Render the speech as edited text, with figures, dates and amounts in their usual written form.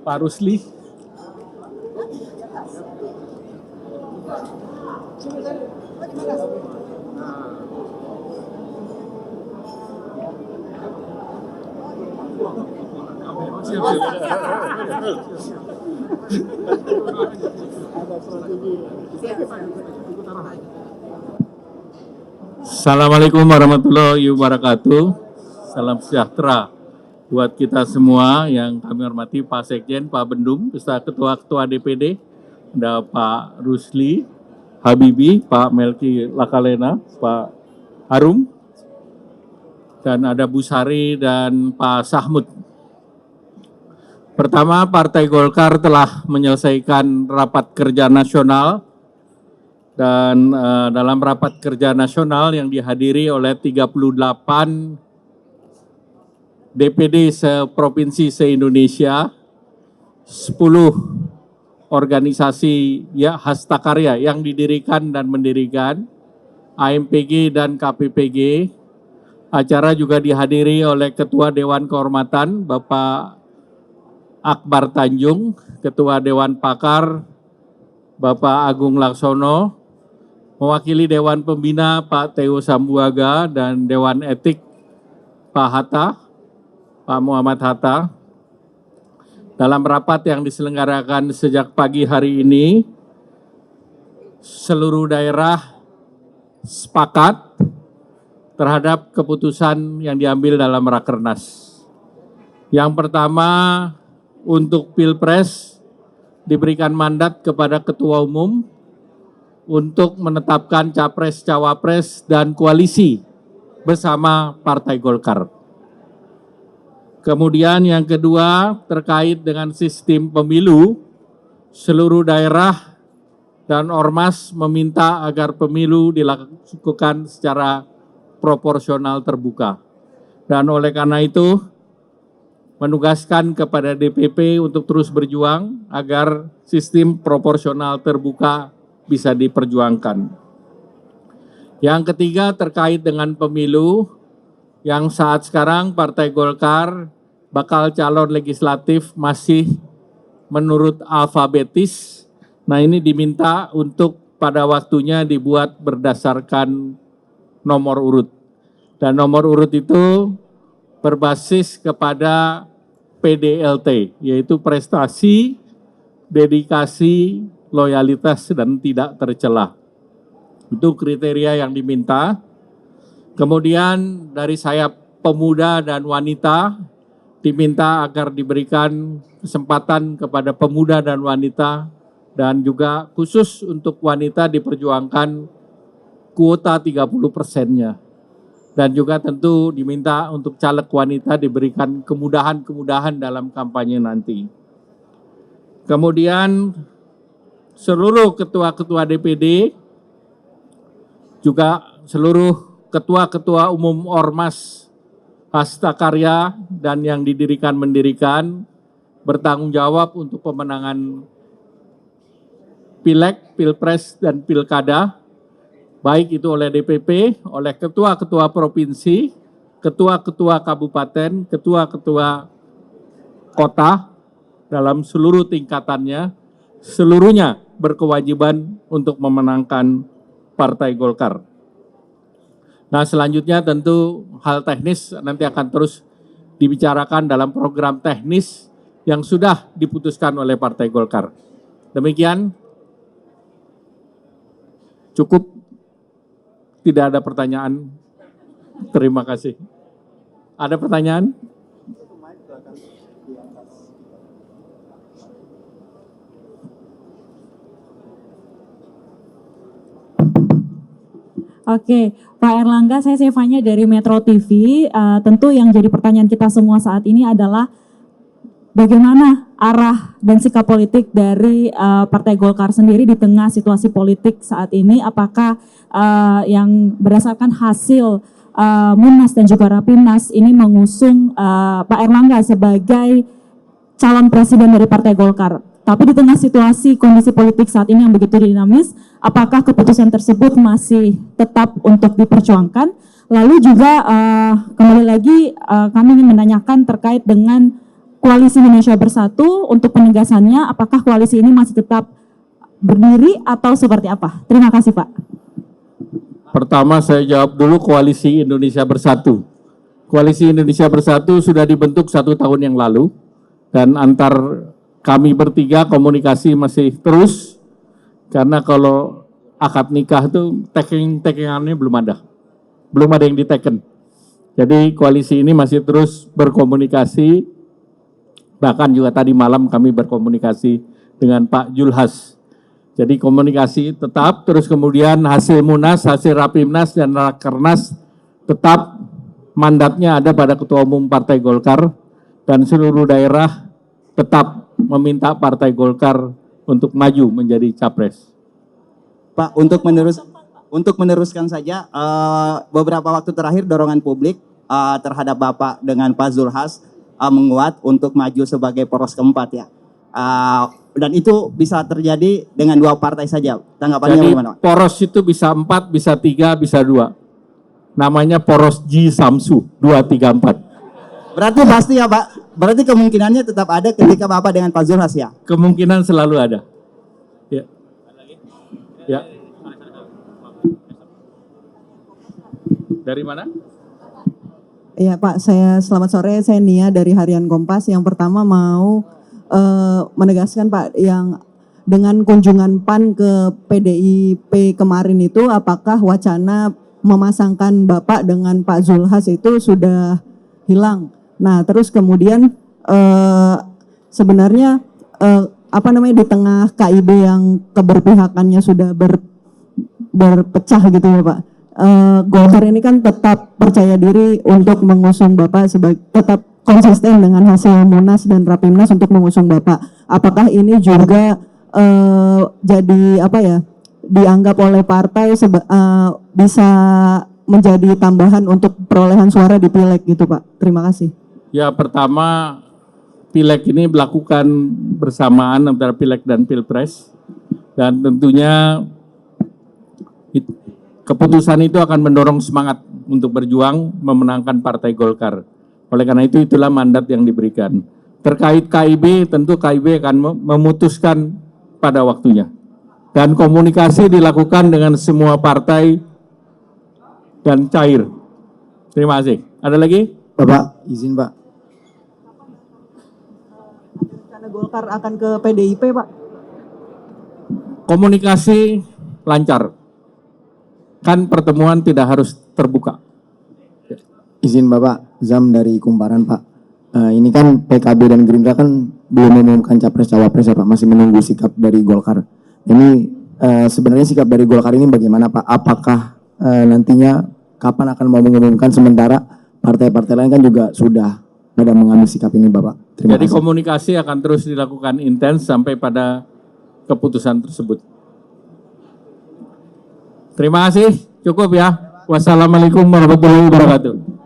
Pak Rusli. Assalamualaikum warahmatullahi wabarakatuh. Salam sejahtera buat kita semua yang kami hormati Pak Sekjen, Pak Bendum, beserta Ketua-Ketua DPD, ada Pak Rusli Habibi, Pak Melki Lakalena, Pak Harum, dan ada Bu Sari dan Pak Sahmud. Pertama, Partai Golkar telah menyelesaikan rapat kerja nasional dan dalam rapat kerja nasional yang dihadiri oleh 38 DPD seprovinsi se-Indonesia, 10 organisasi ya hastakarya yang didirikan dan mendirikan, AMPG dan KPPG. Acara juga dihadiri oleh Ketua Dewan Kehormatan Bapak Akbar Tanjung, Ketua Dewan Pakar Bapak Agung Laksono, mewakili Dewan Pembina Pak Theo Sambuaga dan Dewan Etik Pak Hatta, Pak Muhammad Hatta. Dalam rapat yang diselenggarakan sejak pagi hari ini, seluruh daerah sepakat terhadap keputusan yang diambil dalam Rakernas. Yang pertama, untuk Pilpres diberikan mandat kepada Ketua Umum untuk menetapkan Capres, Cawapres, dan koalisi bersama Partai Golkar. Kemudian yang kedua terkait dengan sistem pemilu, seluruh daerah dan ormas meminta agar pemilu dilakukan secara proporsional terbuka. Dan oleh karena itu, menugaskan kepada DPP untuk terus berjuang agar sistem proporsional terbuka bisa diperjuangkan. Yang ketiga terkait dengan pemilu, yang saat sekarang Partai Golkar bakal calon legislatif masih menurut alfabetis. Nah, ini diminta untuk pada waktunya dibuat berdasarkan nomor urut. Dan nomor urut itu berbasis kepada PDLT, yaitu prestasi, dedikasi, loyalitas, dan tidak tercelah. Itu kriteria yang diminta. Kemudian dari sayap pemuda dan wanita, diminta agar diberikan kesempatan kepada pemuda dan wanita, dan juga khusus untuk wanita diperjuangkan kuota 30%-nya. Dan juga tentu diminta untuk caleg wanita diberikan kemudahan-kemudahan dalam kampanye nanti. Kemudian seluruh ketua-ketua DPD, juga seluruh ketua-ketua umum ormas, hastakarya, dan yang mendirikan bertanggung jawab untuk pemenangan Pileg, Pilpres, dan Pilkada, baik itu oleh DPP, oleh ketua-ketua provinsi, ketua-ketua kabupaten, ketua-ketua kota dalam seluruh tingkatannya, seluruhnya berkewajiban untuk memenangkan Partai Golkar. Nah, selanjutnya tentu hal teknis nanti akan terus dibicarakan dalam program teknis yang sudah diputuskan oleh Partai Golkar. Demikian, cukup. Tidak ada pertanyaan. Terima kasih. Ada pertanyaan? Oke, Pak Erlangga, saya Sevanya dari Metro TV. Tentu yang jadi pertanyaan kita semua saat ini adalah bagaimana arah dan sikap politik dari Partai Golkar sendiri di tengah situasi politik saat ini? Apakah yang berdasarkan hasil Munas dan juga Rapimnas ini mengusung Pak Erlangga sebagai calon presiden dari Partai Golkar? Tapi di tengah situasi kondisi politik saat ini yang begitu dinamis, apakah keputusan tersebut masih tetap untuk diperjuangkan? Lalu juga kembali lagi kami ingin menanyakan terkait dengan Koalisi Indonesia Bersatu untuk penegasannya, apakah koalisi ini masih tetap berdiri atau seperti apa? Terima kasih Pak. Pertama saya jawab dulu Koalisi Indonesia Bersatu. Koalisi Indonesia Bersatu sudah dibentuk 1 tahun yang lalu, dan antar kami bertiga komunikasi masih terus, karena kalau akad nikah itu taking-takingannya belum ada yang diteken. Jadi koalisi ini masih terus berkomunikasi, bahkan juga tadi malam kami berkomunikasi dengan Pak Julhas. Jadi komunikasi tetap, terus kemudian hasil Munas, hasil Rapimnas dan Rakernas tetap mandatnya ada pada Ketua Umum Partai Golkar, dan seluruh daerah tetap meminta Partai Golkar untuk maju menjadi capres. Pak, untuk meneruskan saja, beberapa waktu terakhir dorongan publik terhadap Bapak dengan Pak Zulhas menguat untuk maju sebagai poros keempat ya. Dan itu bisa terjadi dengan 2 partai saja. Tanggapannya Jadi bagaimana, Pak? poros itu bisa 4, bisa 3, bisa 2. Namanya poros Ji Samsu 2, 3, 4. Berarti pasti ya Pak, berarti kemungkinannya tetap ada ketika Bapak dengan Pak Zulhas ya? Kemungkinan selalu ada. Ya. Ya. Dari mana? Iya Pak, selamat sore, saya Nia dari Harian Kompas. Yang pertama mau menegaskan Pak, yang dengan kunjungan PAN ke PDIP kemarin itu, apakah wacana memasangkan Bapak dengan Pak Zulhas itu sudah hilang? Nah terus kemudian sebenarnya di tengah KIB yang keberpihakannya sudah berpecah gitu ya Pak, Golkar ini kan tetap percaya diri untuk mengusung Bapak, tetap konsisten dengan hasil Munas dan Rapimnas untuk mengusung Bapak. Apakah ini juga jadi dianggap oleh partai bisa menjadi tambahan untuk perolehan suara di pileg gitu Pak? Terima kasih. Ya, pertama pileg ini melakukan bersamaan antara pileg dan pilpres, dan tentunya keputusan itu akan mendorong semangat untuk berjuang memenangkan Partai Golkar. Oleh karena itu, itulah mandat yang diberikan. Terkait KIB, tentu KIB akan memutuskan pada waktunya. Dan komunikasi dilakukan dengan semua partai dan cair. Terima kasih. Ada lagi? Bapak, izin Pak. Karena Golkar akan ke PDIP Pak? Komunikasi lancar. Kan pertemuan tidak harus terbuka. Izin Bapak, Zam dari Kumparan Pak. Ini kan PKB dan Gerindra kan belum mengumumkan capres-cawapres ya Pak, masih menunggu sikap dari Golkar. Ini sebenarnya sikap dari Golkar ini bagaimana Pak? Apakah nantinya kapan akan mau mengumumkan, sementara partai-partai lain kan juga sudah pada mengambil sikap ini Bapak? Terima Jadi kasih. komunikasi akan terus dilakukan intens sampai pada keputusan tersebut. Terima kasih, cukup ya. Wassalamualaikum warahmatullahi wabarakatuh.